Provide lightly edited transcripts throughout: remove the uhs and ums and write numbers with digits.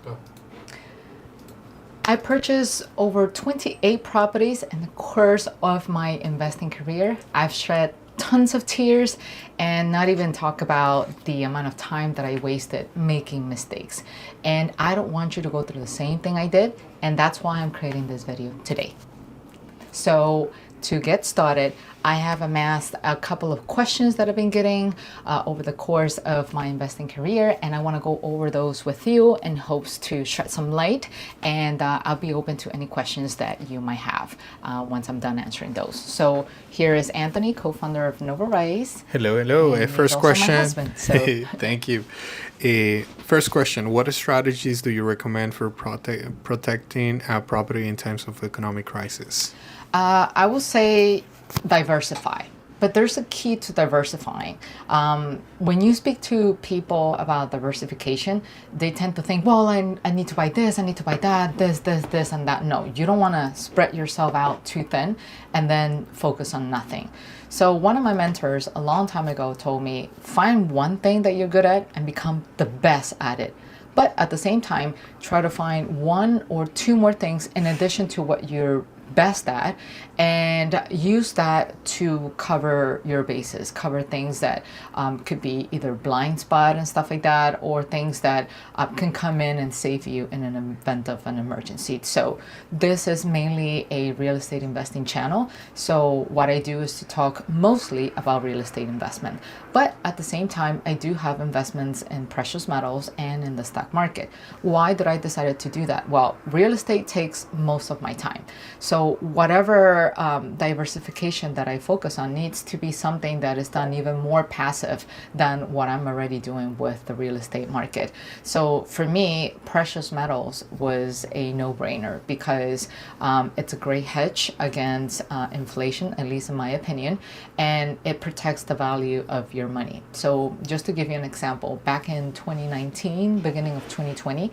Go. I purchased over 28 properties in the course of my investing career. I've shed tons of tears and not even talk about the amount of time that I wasted making mistakes. And I don't want you to go through the same thing I did, and that's why I'm creating this video today. So to get started, I have amassed a couple of questions that I've been getting over the course of my investing career, and I want to go over those with you in hopes to shed some light, and I'll be open to any questions that you might have once I'm done answering those. So here is Anthony, co-founder of Nova Rise. Hello, hello. And he's First also my question. husband, so- Thank you. First question. What strategies do you recommend for protecting a property in times of economic crisis? I will say diversify, but there's a key to diversifying. When you speak to people about diversification, they tend to think, well, I need to buy this, I need to buy that, this, and that. No, you don't want to spread yourself out too thin and then focus on nothing. So one of my mentors a long time ago told me, find one thing that you're good at and become the best at it. But at the same time, try to find one or two more things in addition to what you're best at, and use that to cover your bases, cover things that could be either blind spot and stuff like that, or things that can come in and save you in an event of an emergency. So this is mainly a real estate investing channel. So what I do is to talk mostly about real estate investment, but at the same time, I do have investments in precious metals and in the stock market. Why did I decide to do that? Well, real estate takes most of my time. So whatever diversification that I focus on needs to be something that is done even more passive than what I'm already doing with the real estate market. So for me, precious metals was a no-brainer because it's a great hedge against inflation, at least in my opinion, and it protects the value of your money. So just to give you an example, back in 2019, beginning of 2020,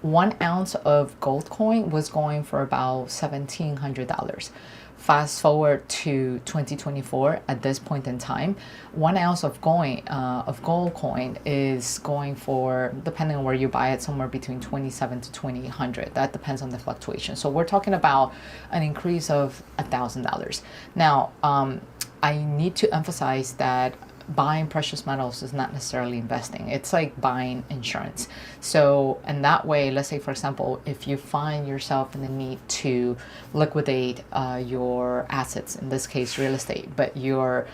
1 ounce of gold coin was going for about $1,700. Fast forward to 2024, at this point in time, 1 ounce of gold coin is going for, depending on where you buy it, somewhere between $2,700 to $2,800. That depends on the fluctuation. So we're talking about an increase of $1,000. Now, I need to emphasize that buying precious metals is not necessarily investing. It's like buying insurance. So in that way, let's say, for example, if you find yourself in the need to liquidate your assets, in this case, real estate, but you're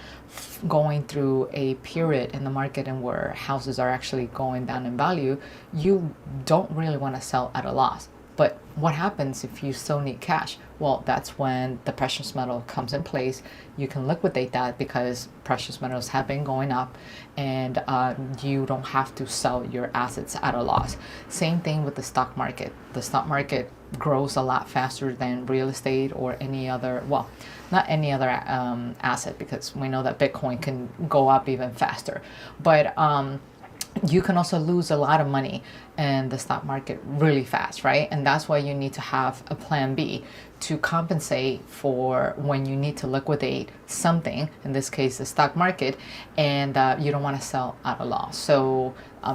going through a period in the market and where houses are actually going down in value, you don't really want to sell at a loss. But what happens if you still need cash? Well, that's when the precious metal comes in place. You can liquidate that because precious metals have been going up, and you don't have to sell your assets at a loss. Same thing with the stock market. The stock market grows a lot faster than real estate or any other, well, not any other asset, because we know that Bitcoin can go up even faster. But you can also lose a lot of money in the stock market really fast, right? And that's why you need to have a plan B to compensate for when you need to liquidate something, in this case the stock market, and you don't want to sell at a loss. So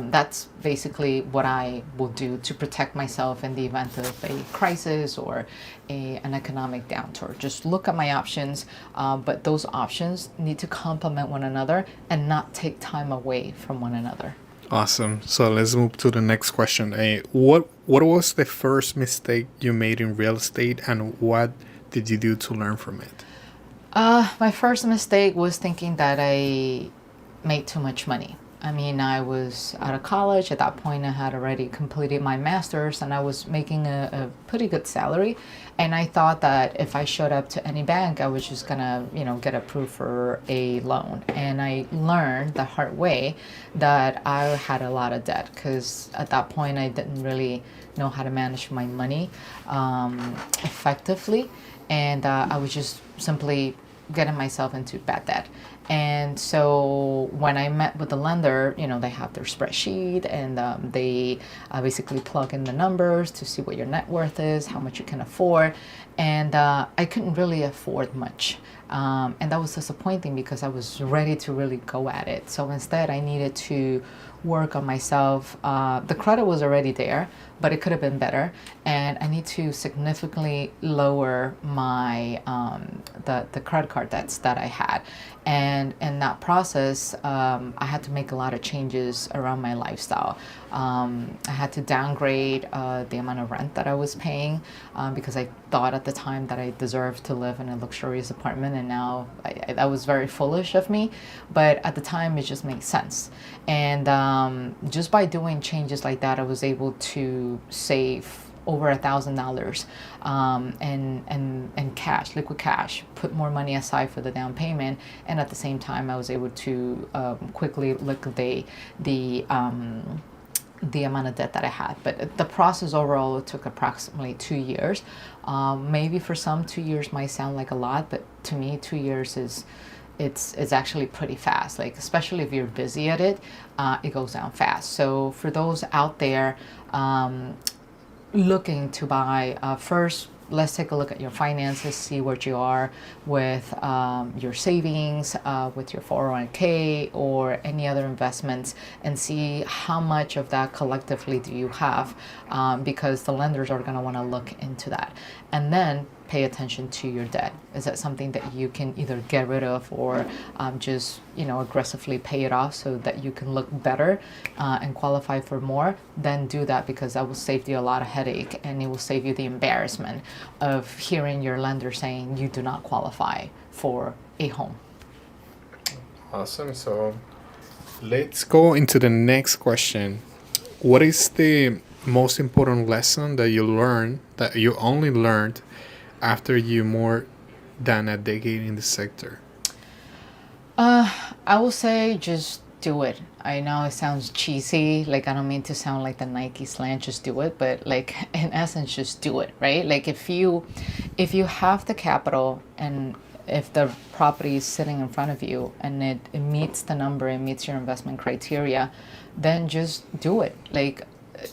that's basically what I will do to protect myself in the event of a crisis or an economic downturn. Just look at my options, but those options need to complement one another and not take time away from one another. Awesome. So let's move to the next question. What was the first mistake you made in real estate, and what did you do to learn from it? My first mistake was thinking that I made too much money. I mean, I was out of college. At that point, I had already completed my master's and I was making a pretty good salary. And I thought that if I showed up to any bank, I was just gonna, get approved for a loan. And I learned the hard way that I had a lot of debt, because at that point, I didn't really know how to manage my money effectively. And I was just simply getting myself into bad debt. And so when I met with the lender, they have their spreadsheet, and they basically plug in the numbers to see what your net worth is, how much you can afford. And I couldn't really afford much. And that was disappointing because I was ready to really go at it. So instead, I needed to work on myself. The credit was already there, but it could have been better. And I need to significantly lower my the credit card debts that I had. And in that process, I had to make a lot of changes around my lifestyle. I had to downgrade the amount of rent that I was paying because I thought at the time that I deserved to live in a luxurious apartment, and now that was very foolish of me. But at the time, it just made sense. And just by doing changes like that, I was able to save over $1,000 in cash, liquid cash, put more money aside for the down payment, and at the same time, I was able to quickly liquidate the amount of debt that I had. But the process overall took approximately 2 years. Maybe for some, 2 years might sound like a lot, but to me, 2 years is it's actually pretty fast. Like, especially if you're busy at it, it goes down fast. So for those out there looking to buy, first, let's take a look at your finances, see what you are with your savings, with your 401k or any other investments, and see how much of that collectively do you have, because the lenders are going to want to look into that. And then pay attention to your debt. Is that something that you can either get rid of or just aggressively pay it off so that you can look better and qualify for more? Then do that, because that will save you a lot of headache, and it will save you the embarrassment of hearing your lender saying you do not qualify for a home. Awesome. So let's go into the next question. What is the most important lesson that you learned, that you only learned after you more than a decade in the sector? I will say just do it. I know it sounds cheesy, like I don't mean to sound like the Nike slant, just do it, but like in essence, just do it, right? Like if you have the capital, and if the property is sitting in front of you and it meets the number, it meets your investment criteria, then just do it. Like,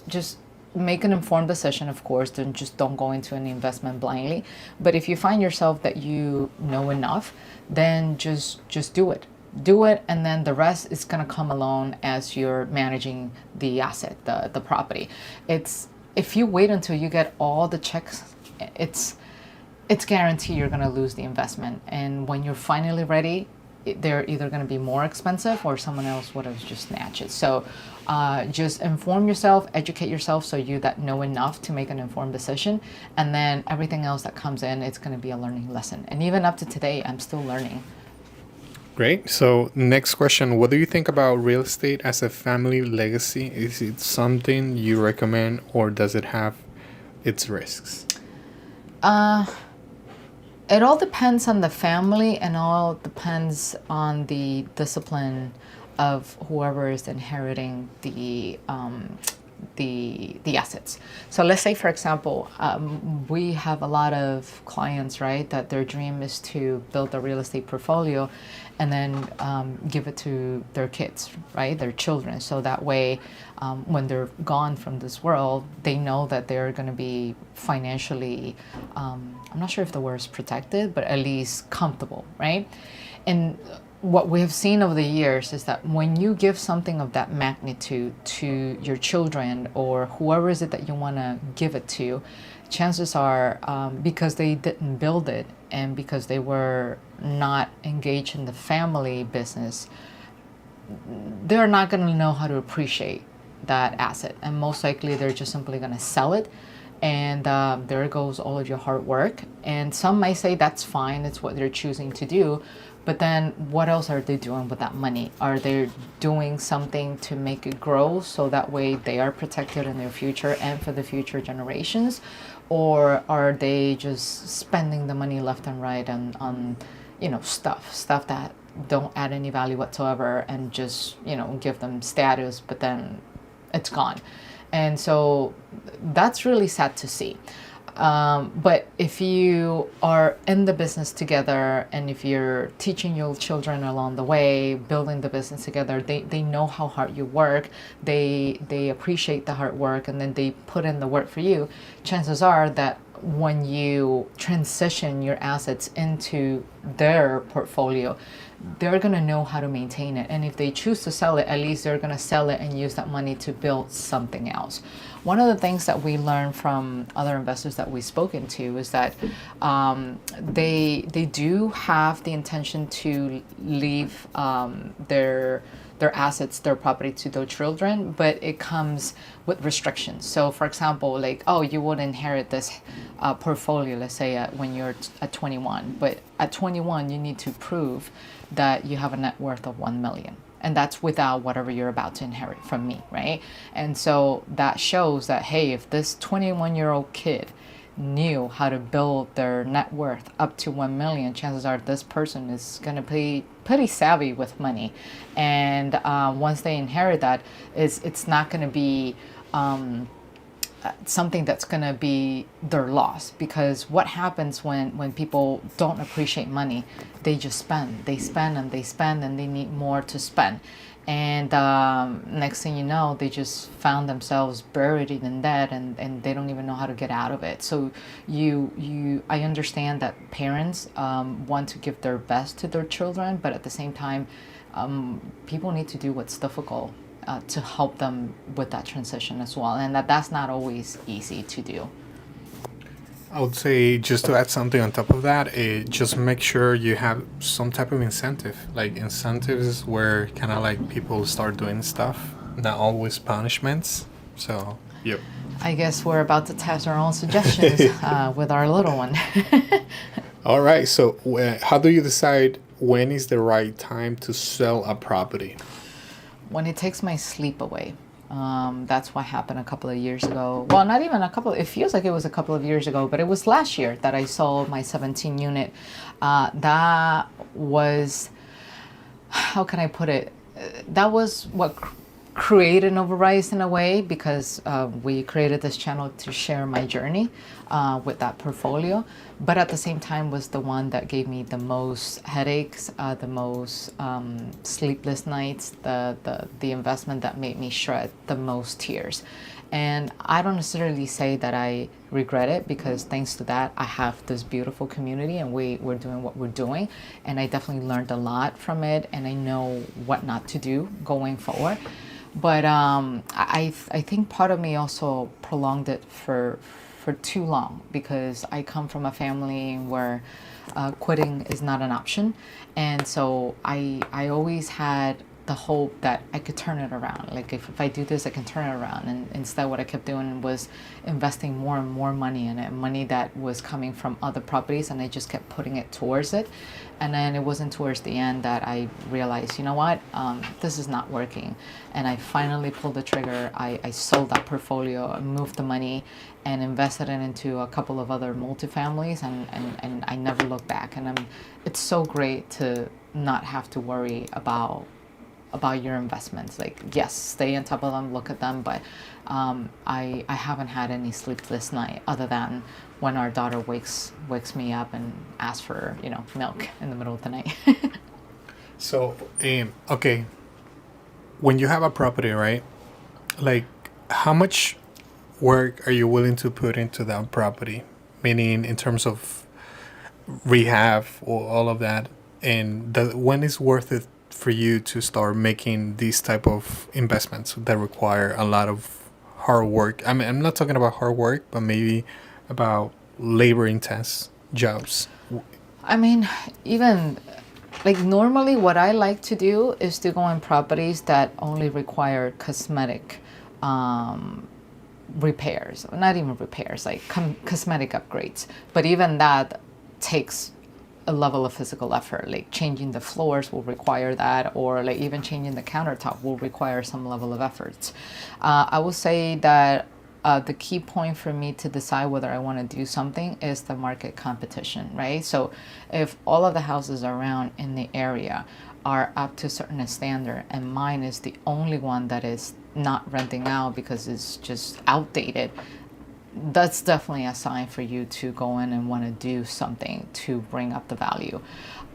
just make an informed decision, of course. Then just don't go into any investment blindly. But if you find yourself that you know enough, then just do it. Do it, and then the rest is going to come along as you're managing the asset, the property. If you wait until you get all the checks, it's guaranteed you're going to lose the investment. And when you're finally ready, they're either going to be more expensive or someone else would have just snatched it. So just inform yourself, educate yourself, so you that know enough to make an informed decision. And then everything else that comes in, it's going to be a learning lesson. And even up to today, I'm still learning. Great. So next question, what do you think about real estate as a family legacy? Is it something you recommend, or does it have its risks? It all depends on the family, and all depends on the discipline of whoever is inheriting the assets. So let's say, for example, we have a lot of clients, right, that their dream is to build a real estate portfolio and then give it to their kids, right, their children. So that way, when they're gone from this world, they know that they're going to be financially, I'm not sure if the word is protected, but at least comfortable, right? And what we have seen over the years is that when you give something of that magnitude to your children or whoever is it that you want to give it to, chances are, because they didn't build it and because they were not engaged in the family business, they're not going to know how to appreciate that asset. And most likely they're just simply going to sell it. And there goes all of your hard work. And some might say that's fine, it's what they're choosing to do. But then what else are they doing with that money? Are they doing something to make it grow so that way they are protected in their future and for the future generations? Or are they just spending the money left and right on stuff that don't add any value whatsoever, and just, give them status, but then it's gone. And so that's really sad to see. But if you are in the business together and if you're teaching your children along the way, building the business together, they know how hard you work, they appreciate the hard work, and then they put in the work for you, chances are that when you transition your assets into their portfolio, they're going to know how to maintain it. And if they choose to sell it, at least they're going to sell it and use that money to build something else. One of the things that we learned from other investors that we've spoken to is that they do have the intention to leave their assets, their property to their children, but it comes with restrictions. So, for example, like, oh, you would inherit this portfolio, let's say when you're at 21, but at 21, you need to prove that you have a net worth of 1 million. And that's without whatever you're about to inherit from me, right? And so that shows that, hey, if this 21-year-old kid knew how to build their net worth up to 1 million, chances are this person is going to be pretty savvy with money. And once they inherit that, it's not going to be something that's going to be their loss. Because what happens when people don't appreciate money, they just spend. They spend and they spend and they need more to spend. And next thing you know, they just found themselves buried in debt, and they don't even know how to get out of it. So I understand that parents want to give their best to their children, but at the same time, people need to do what's difficult to help them with that transition as well. And that's not always easy to do. I would say, just to add something on top of that, just make sure you have some type of incentive. Like incentives where kind of like people start doing stuff, not always punishments. So, yep. I guess we're about to test our own suggestions with our little one. All right. So, how do you decide when is the right time to sell a property? When it takes my sleep away. That's what happened a couple of years ago. Well, not even a couple. It feels like it was a couple of years ago, but it was last year that I sold my 17 unit. That was, how can I put it? That was what created Novarise in a way, because we created this channel to share my journey with that portfolio. But at the same time was the one that gave me the most headaches, the most sleepless nights, the investment that made me shed the most tears. And I don't necessarily say that I regret it, because thanks to that, I have this beautiful community and we're doing what we're doing. And I definitely learned a lot from it, and I know what not to do going forward. But I think part of me also prolonged it for too long, because I come from a family where quitting is not an option. And so I always had the hope that I could turn it around. Like if I do this, I can turn it around. And instead what I kept doing was investing more and more money in it, money that was coming from other properties, and I just kept putting it towards it. And then it wasn't towards the end that I realized, you know what, this is not working. And I finally pulled the trigger. I sold that portfolio, I moved the money and invested it into a couple of other multifamilies, and I never looked back. And it's so great to not have to worry about your investments. Like, yes, stay on top of them, look at them, but I haven't had any sleepless night other than when our daughter wakes me up and asks for milk in the middle of the night. So, okay, when you have a property, right? Like, how much work are you willing to put into that property? Meaning, in terms of rehab or all of that, and when is worth it for you to start making these type of investments that require a lot of hard work? I mean, I'm not talking about hard work, but maybe about labor intense jobs. I mean, even like normally what I like to do is to go in properties that only require cosmetic repairs, not even repairs, like cosmetic upgrades. But even that takes a level of physical effort. Like changing the floors will require that, or like even changing the countertop will require some level of effort. I will say that the key point for me to decide whether I want to do something is the market competition, right? So if all of the houses around in the area are up to a certain standard and mine is the only one that is not renting out because it's just outdated, that's definitely a sign for you to go in and want to do something to bring up the value.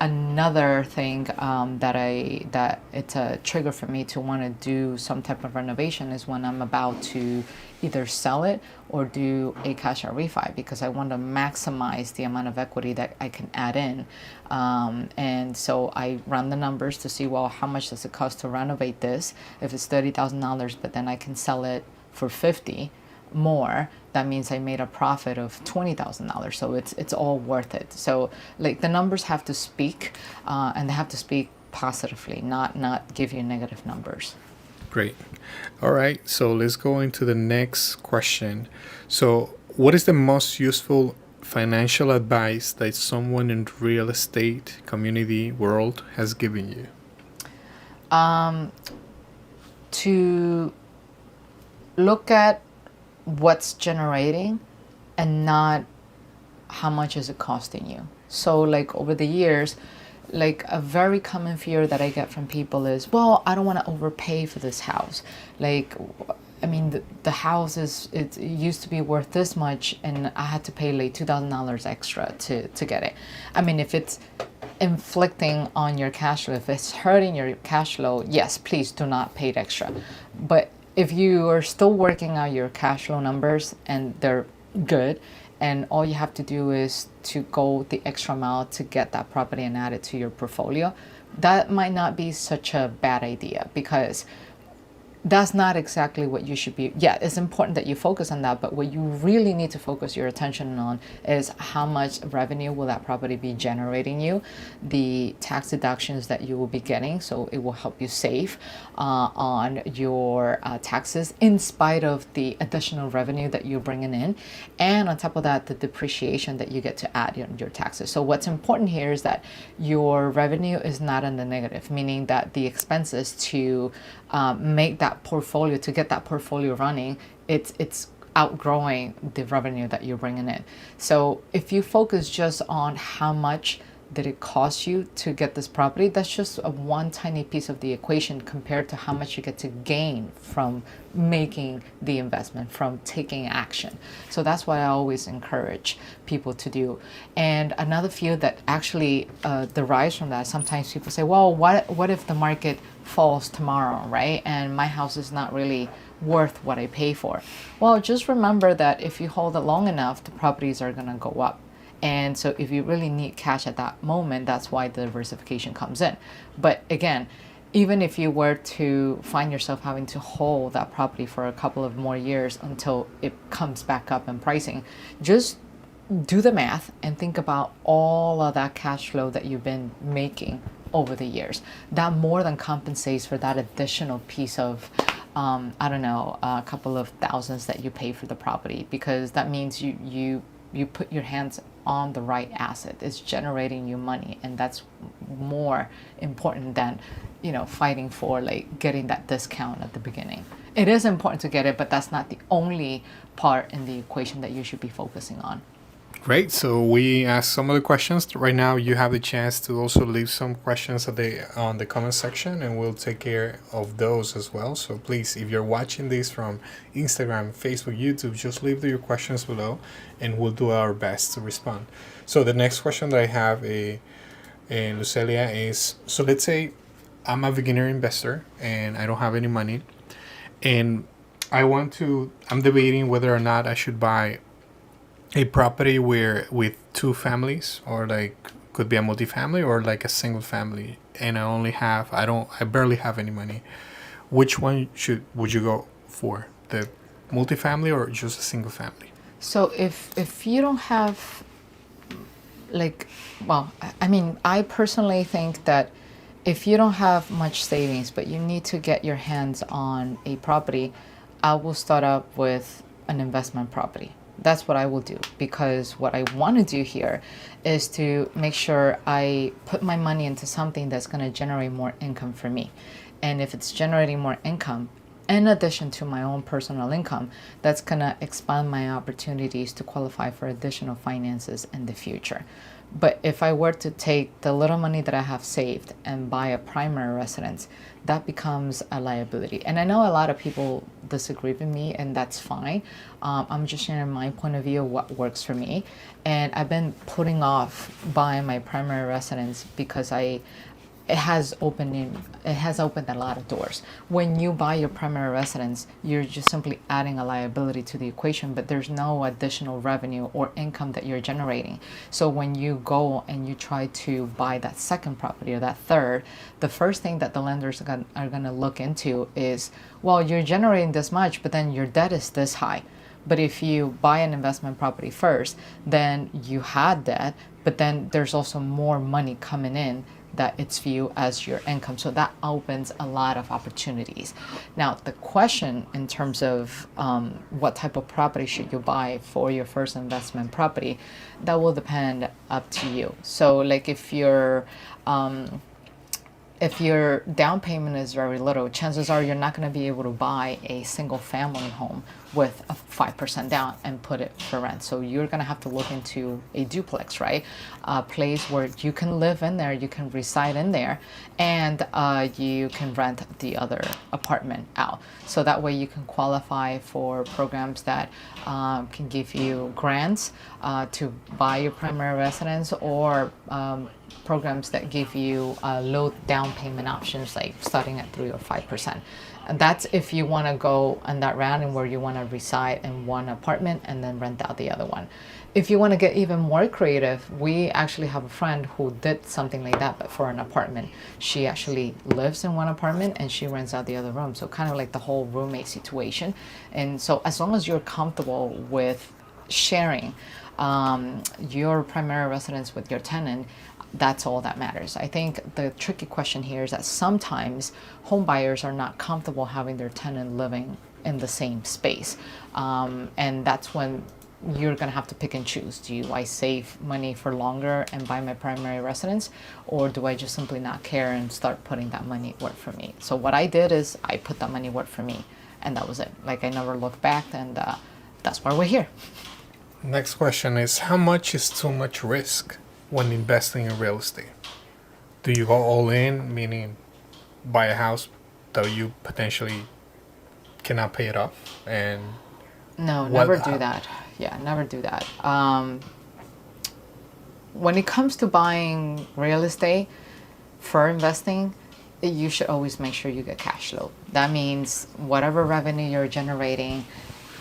Another thing that it's a trigger for me to want to do some type of renovation is when I'm about to either sell it or do a cash out refi, because I want to maximize the amount of equity that I can add in. And so I run the numbers to see, well, how much does it cost to renovate this? If it's $30,000, but then I can sell it for 50 more, that means I made a profit of $20,000. So it's all worth it. So like the numbers have to speak, and they have to speak positively, not give you negative numbers. Great. All right. So let's go into the next question. So, what is the most useful financial advice that someone in real estate community world has given you? To look at what's generating and not how much is it costing you. So like over the years, like a very common fear that I get from people is, well, I don't want to overpay for this house. Like, I mean, the house it used to be worth this much and I had to pay like $2,000 extra to get it. I mean, if it's inflicting on your cash flow, if it's hurting your cash flow, yes, please do not pay it extra. But if you are still working out your cash flow numbers and they're good, and all you have to do is to go the extra mile to get that property and add it to your portfolio, that might not be such a bad idea, because that's not exactly what you should be. Yeah, it's important that you focus on that, but what you really need to focus your attention on is how much revenue will that property be generating you, the tax deductions that you will be getting, so it will help you save on your taxes in spite of the additional revenue that you're bringing in, and on top of that, the depreciation that you get to add on your taxes. So what's important here is that your revenue is not in the negative, meaning that the expenses to make that portfolio, to get that portfolio running, it's outgrowing the revenue that you're bringing in. So if you focus just on how much did it cost you to get this property, that's just a one tiny piece of the equation compared to how much you get to gain from making the investment, from taking action. So that's what I always encourage people to do. And another fear that actually derives from that, sometimes people say, well, what if the market falls tomorrow, right? And my house is not really worth what I pay for. Well, just remember that if you hold it long enough, the properties are gonna go up. And so if you really need cash at that moment, that's why the diversification comes in. But again, even if you were to find yourself having to hold that property for a couple of more years until it comes back up in pricing, just do the math and think about all of that cash flow that you've been making over the years. That more than compensates for that additional piece of a couple of thousands that you pay for the property, because that means you put your hands on the right asset. It's generating you money, and that's more important than fighting for like getting that discount at the beginning. It is important to get it, but that's not the only part in the equation that you should be focusing on. Great. So we asked some of the questions. Right now, you have the chance to also leave some questions on the comment section, and we'll take care of those as well. So please, if you're watching this from Instagram, Facebook, YouTube, just leave your questions below, and we'll do our best to respond. So the next question that I have, Lucelia, is: so let's say I'm a beginner investor and I don't have any money, and I'm debating whether or not I should buy a property with two families, or like could be a multifamily or like a single family, and I barely have any money. Which one would you go for, the multifamily or just a single family? So if you don't have I personally think that if you don't have much savings but you need to get your hands on a property, I will start up with an investment property. That's what I will do, because what I want to do here is to make sure I put my money into something that's going to generate more income for me. And if it's generating more income, in addition to my own personal income, that's going to expand my opportunities to qualify for additional finances in the future. But if I were to take the little money that I have saved and buy a primary residence, that becomes a liability. And I know a lot of people disagree with me, and that's fine. I'm just sharing my point of view, what works for me. And I've been putting off buying my primary residence because it has opened a lot of doors. When you buy your primary residence, you're just simply adding a liability to the equation, but there's no additional revenue or income that you're generating. So when you go and you try to buy that second property or that third, the first thing that the lenders are going to look into is, well, you're generating this much, but then your debt is this high. But if you buy an investment property first, then you had debt, but then there's also more money coming in that it's viewed as your income. So that opens a lot of opportunities. Now, the question in terms of what type of property should you buy for your first investment property, that will depend up to you. So like if your down payment is very little, chances are you're not going to be able to buy a single family home with a 5% down and put it for rent. So you're going to have to look into a duplex, right? A place where you can live in there, you can reside in there, and you can rent the other apartment out. So that way you can qualify for programs that can give you grants to buy your primary residence, or programs that give you low down payment options, like starting at 3 or 5%. And that's if you want to go on that route and where you want to reside in one apartment and then rent out the other one. If you want to get even more creative, we actually have a friend who did something like that, but for an apartment. She actually lives in one apartment and she rents out the other room. So kind of like the whole roommate situation. And so as long as you're comfortable with sharing your primary residence with your tenant, that's all that matters. I think the tricky question here is that sometimes home buyers are not comfortable having their tenant living in the same space. And that's when you're going to have to pick and choose. Do I save money for longer and buy my primary residence? Or do I just simply not care and start putting that money work for me? So what I did is I put that money work for me. And that was it. Like, I never looked back, and that's why we're here. Next question is, how much is too much risk when investing in real estate? Do you go all in, meaning buy a house that you potentially cannot pay it off? And no, never do that. Yeah, never do that. When it comes to buying real estate for investing, you should always make sure you get cash flow. That means whatever revenue you're generating,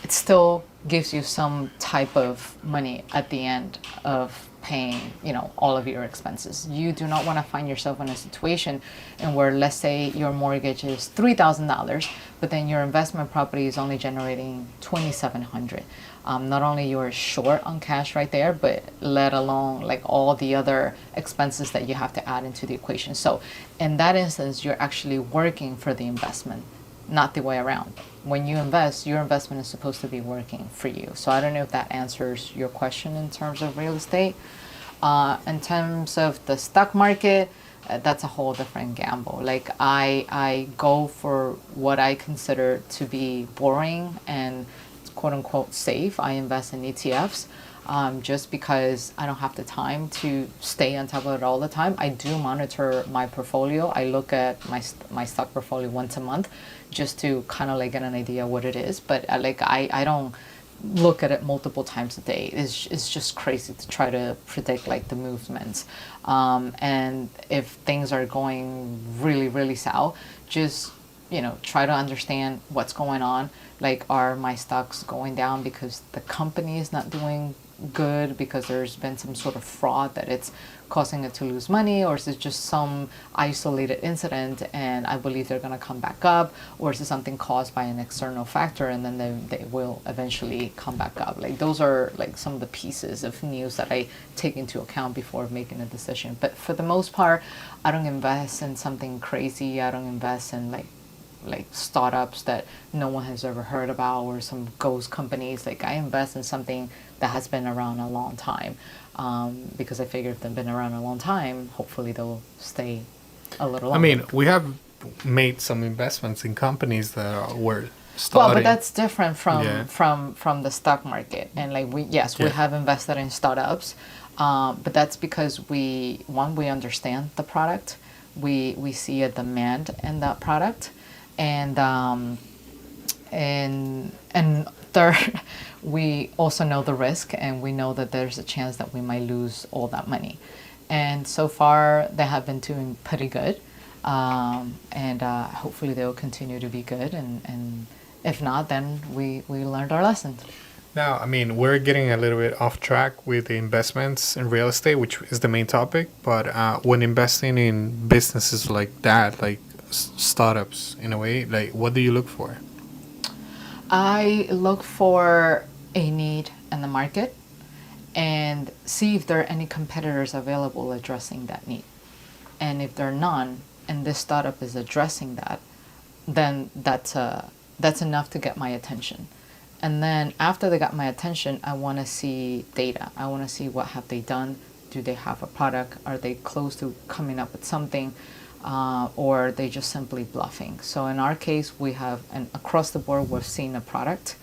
it still gives you some type of money at the end of paying, all of your expenses. You do not want to find yourself in a situation in where, let's say, your mortgage is $3,000, but then your investment property is only generating $2,700. Not only you're short on cash right there, but let alone like all the other expenses that you have to add into the equation. So in that instance, you're actually working for the investment, not the way around. When you invest, your investment is supposed to be working for you. So I don't know if that answers your question in terms of real estate. In terms of the stock market, that's a whole different gamble. Like I go for what I consider to be boring and quote unquote safe. I invest in ETFs. Just because I don't have the time to stay on top of it all the time. I do monitor my portfolio. I look at my stock portfolio once a month just to kind of like get an idea what it is. But I don't look at it multiple times a day. It's just crazy to try to predict like the movements. And if things are going really, really south, just try to understand what's going on. Like, are my stocks going down because the company is not doing good, because there's been some sort of fraud that it's causing it to lose money, or is it just some isolated incident and I believe they're going to come back up, or is it something caused by an external factor and then they will eventually come back up? Like, those are like some of the pieces of news that I take into account before making a decision. But for the most part, I don't invest in something crazy. I don't invest in like startups that no one has ever heard about, or some ghost companies. Like, I invest in something that has been around a long time, because I figure if they've been around a long time, hopefully they'll stay a little longer. I mean, we have made some investments in companies that were Well, starting. but that's different from Yeah. from the stock market. And like we Yeah. have invested in startups, but that's because we understand the product, we see a demand in that product, and third, we also know the risk, and we know that there's a chance that we might lose all that money. And so far, they have been doing pretty good, and hopefully they will continue to be good. And if not, then we learned our lesson. Now, I mean, we're getting a little bit off track with the investments in real estate, which is the main topic. But when investing in businesses like that, like startups in a way, like what do you look for? I look for a need in the market and see if there are any competitors available addressing that need. And if there are none, and this startup is addressing that, then that's enough to get my attention. And then after they got my attention, I want to see data. I want to see what have they done. Do they have a product? Are they close to coming up with something? Or are they just simply bluffing? So in our case, we have, and across the board, we've seen a product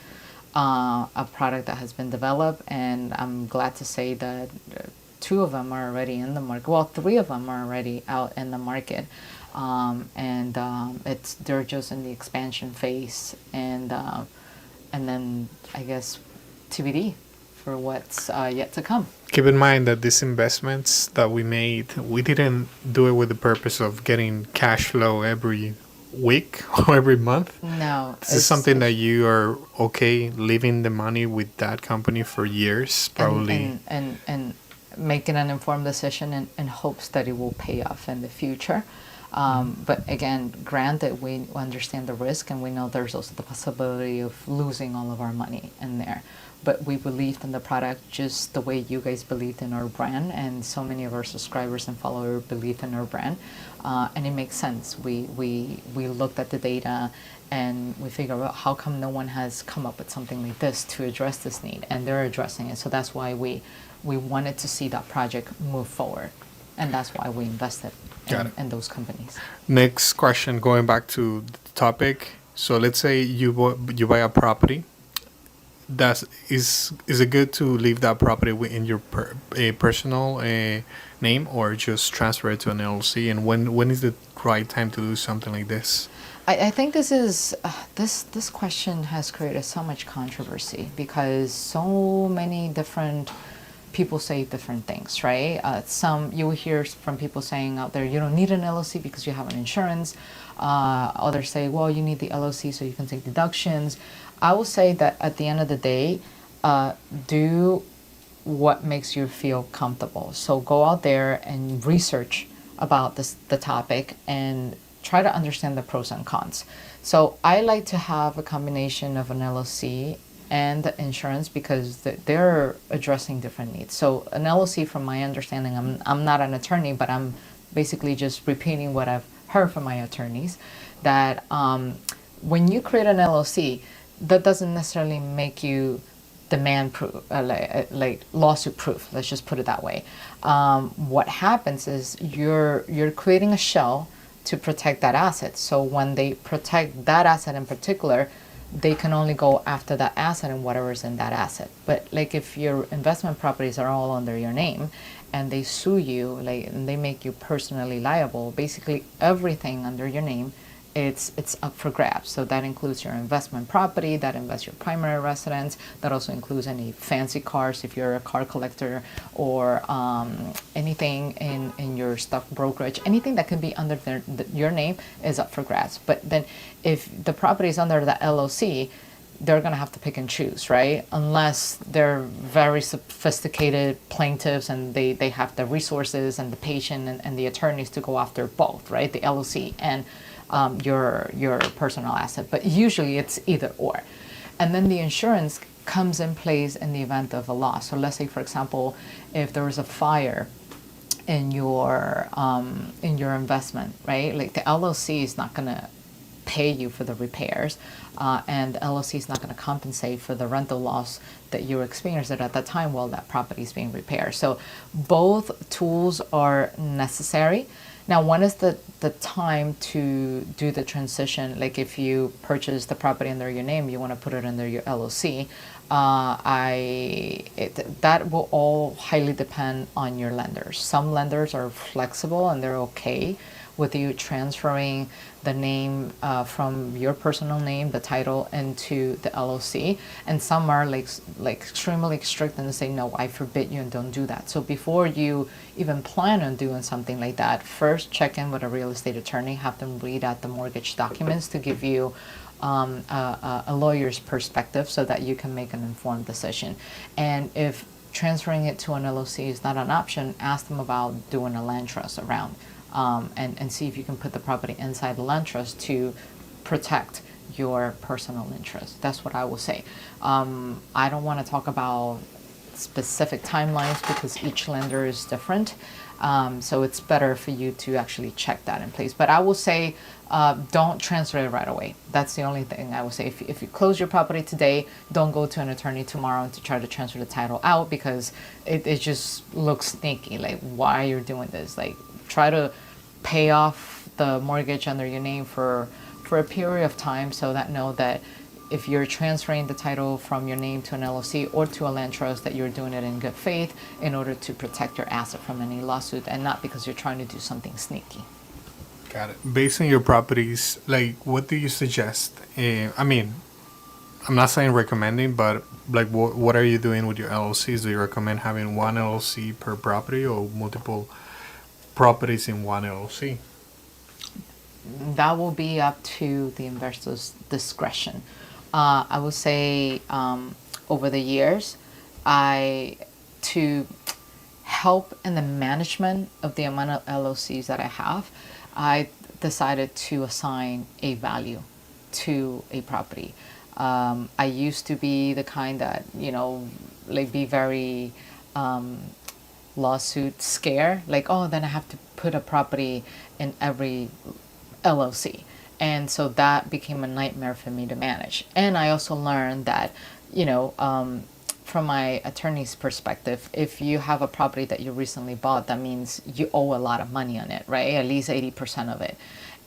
that has been developed, and I'm glad to say that two of them are already in the market. Well, three of them are already out in the market, they're just in the expansion phase, and then I guess TBD for what's yet to come. Keep in mind that these investments that we made, we didn't do it with the purpose of getting cash flow every week or every month. No, This is something that you are okay leaving the money with that company for years, probably. and making an informed decision in hopes that it will pay off in the future. But again, granted, we understand the risk, and we know there's also the possibility of losing all of our money in there. But we believed in the product just the way you guys believed in our brand, and so many of our subscribers and followers believe in our brand, and it makes sense. We looked at the data, and we figured out how come no one has come up with something like this to address this need, and they're addressing it. So that's why we wanted to see that project move forward, and that's why we invested in those companies. Next question, going back to the topic. So let's say you buy a property. Is it good to leave that property in your personal name, or just transfer it to an LLC? And when is the right time to do something like this? I think this question has created so much controversy because so many different people say different things, right? Some you will hear from people saying out there, you don't need an LLC because you have an insurance. Others say, well, you need the LLC so you can take deductions. I will say that at the end of the day, do what makes you feel comfortable. So go out there and research about the topic and try to understand the pros and cons. So I like to have a combination of an LLC and the insurance because they're addressing different needs. So an LLC, from my understanding, I'm not an attorney, but I'm basically just repeating what I've heard from my attorneys, that when you create an LLC, that doesn't necessarily make you demand proof, like lawsuit proof. Let's just put it that way. What happens is you're creating a shell to protect that asset. So when they protect that asset in particular, they can only go after that asset and whatever's in that asset. But like if your investment properties are all under your name and they sue you, and they make you personally liable, basically everything under your name, it's up for grabs. So that includes your investment property, that invests your primary residence, that also includes any fancy cars if you're a car collector, or anything in your stock brokerage, anything that can be under your name is up for grabs. But then if the property is under the LLC, they're going to have to pick and choose, right? Unless they're very sophisticated plaintiffs and they have the resources and the patient and the attorneys to go after both, right? The LLC and your personal asset. But usually it's either or. And then the insurance comes in place in the event of a loss. So let's say, for example, if there was a fire in your investment, right? Like the LLC is not going to pay you for the repairs, and the LLC is not going to compensate for the rental loss that you experienced at that time while that property is being repaired. So both tools are necessary, Now, when is the time to do the transition? Like if you purchase the property under your name, you want to put it under your LLC. That will all highly depend on your lenders. Some lenders are flexible and they're okay with you transferring the name from your personal name, the title, into the LLC, and some are like extremely strict and say no, I forbid you and don't do that. So before you even plan on doing something like that, first check in with a real estate attorney, have them read out the mortgage documents to give you a lawyer's perspective so that you can make an informed decision. And if transferring it to an LLC is not an option, ask them about doing a land trust around. And see if you can put the property inside the land trust to protect your personal interest. That's what I will say. I don't want to talk about specific timelines because each lender is different. So it's better for you to actually check that in place. But I will say don't transfer it right away. That's the only thing I will say. If you close your property today, don't go to an attorney tomorrow to try to transfer the title out because it just looks sneaky. Like, why you're doing this? Like, try to pay off the mortgage under your name for a period of time so that know that if you're transferring the title from your name to an LLC or to a land trust, that you're doing it in good faith in order to protect your asset from any lawsuit and not because you're trying to do something sneaky. Got it. Based on your properties, like, what do you suggest? I mean, I'm not saying recommending, but like, what are you doing with your LLCs? Do you recommend having one LLC per property or multiple properties in one LLC? That will be up to the investor's discretion. I would say over the years, to help in the management of the amount of LLCs that I have, I decided to assign a value to a property. I used to be the kind that, like be very lawsuit scare, like, oh, then I have to put a property in every LLC. And so that became a nightmare for me to manage. And I also learned that, from my attorney's perspective, if you have a property that you recently bought, that means you owe a lot of money on it, right? At least 80% of it.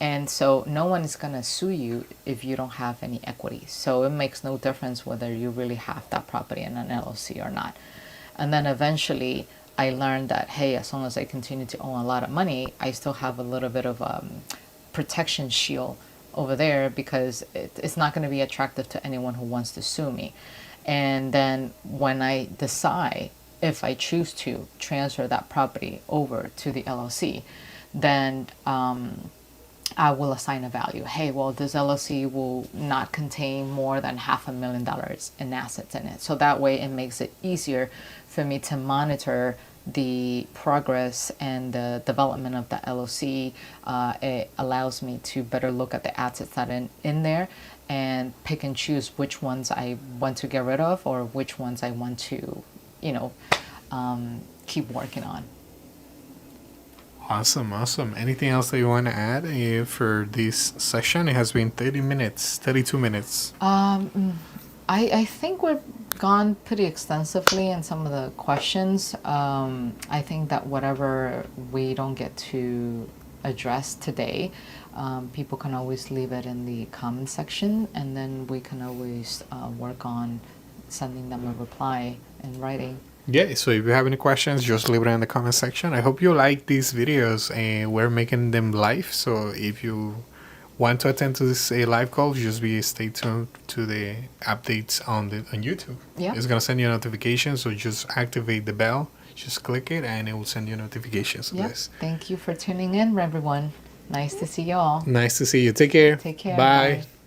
And so no one is going to sue you if you don't have any equity. So it makes no difference whether you really have that property in an LLC or not. And then eventually I learned that, hey, as long as I continue to own a lot of money, I still have a little bit of protection shield over there because it's not going to be attractive to anyone who wants to sue me. And then when I decide if I choose to transfer that property over to the LLC, then I will assign a value. Hey, well, this LLC will not contain more than $500,000 in assets in it. So that way it makes it easier for me to monitor the progress and the development of the LLC. It allows me to better look at the assets that are in there and pick and choose which ones I want to get rid of or which ones I want to, keep working on. Awesome. Anything else that you want to add for this session? It has been 32 minutes. I think we've gone pretty extensively in some of the questions. I think that whatever we don't get to address today, people can always leave it in the comment section, and then we can always work on sending them a reply in writing. Yeah, so if you have any questions, just leave it in the comment section. I hope you like these videos, and we're making them live. So if you want to attend to this live call, just stay tuned to the updates on YouTube. Yeah. It's gonna send you a notification, so just activate the bell. Just click it, and it will send you notifications of this. Thank you for tuning in, everyone. Nice to see you all. Nice to see you. Take care. Take care. Bye. Bye.